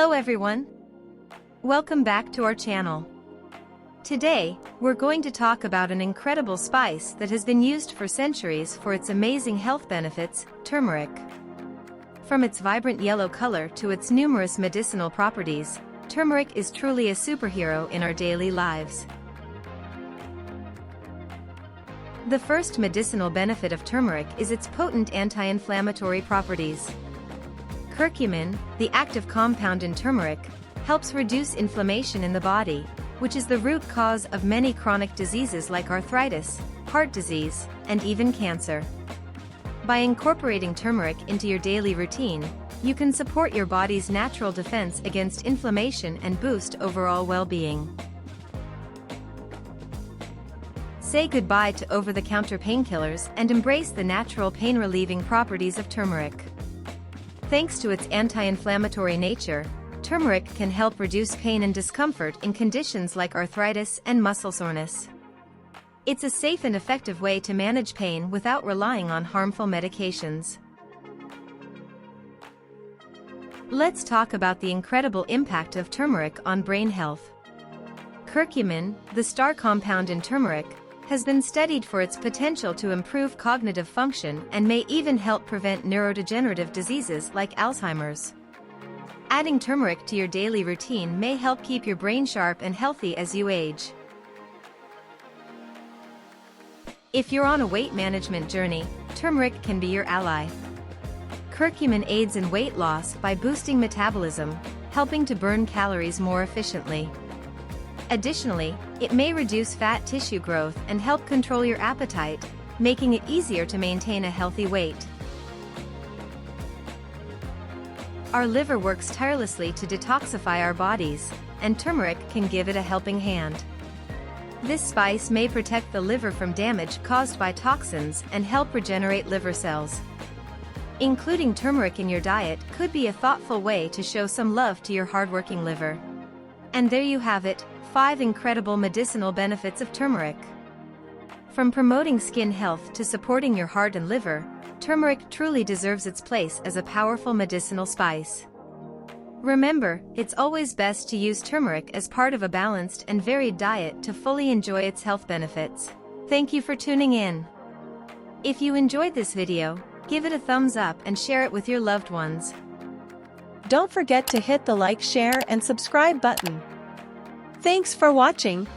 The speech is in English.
Hello everyone! Welcome back to our channel. Today, we're going to talk about an incredible spice that has been used for centuries for its amazing health benefits, turmeric. From its vibrant yellow color to its numerous medicinal properties, turmeric is truly a superhero in our daily lives. The first medicinal benefit of turmeric is its potent anti-inflammatory properties. Curcumin, the active compound in turmeric, helps reduce inflammation in the body, which is the root cause of many chronic diseases like arthritis, heart disease, and even cancer. By incorporating turmeric into your daily routine, you can support your body's natural defense against inflammation and boost overall well-being. Say goodbye to over-the-counter painkillers and embrace the natural pain-relieving properties of turmeric. Thanks to its anti-inflammatory nature, turmeric can help reduce pain and discomfort in conditions like arthritis and muscle soreness. It's a safe and effective way to manage pain without relying on harmful medications. Let's talk about the incredible impact of turmeric on brain health. Curcumin, the star compound in turmeric, has been studied for its potential to improve cognitive function and may even help prevent neurodegenerative diseases like Alzheimer's. Adding turmeric to your daily routine may help keep your brain sharp and healthy as you age. If you're on a weight management journey, turmeric can be your ally. Curcumin aids in weight loss by boosting metabolism, helping to burn calories more efficiently. Additionally, it may reduce fat tissue growth and help control your appetite, making it easier to maintain a healthy weight. Our liver works tirelessly to detoxify our bodies, and turmeric can give it a helping hand. This spice may protect the liver from damage caused by toxins and help regenerate liver cells. Including turmeric in your diet could be a thoughtful way to show some love to your hardworking liver. And there you have it, 5 incredible medicinal benefits of turmeric. From promoting skin health to supporting your heart and liver, turmeric truly deserves its place as a powerful medicinal spice. Remember, it's always best to use turmeric as part of a balanced and varied diet to fully enjoy its health benefits. Thank you for tuning in. If you enjoyed this video, give it a thumbs up and share it with your loved ones. Don't forget to hit the like, share, and subscribe button. Thanks for watching.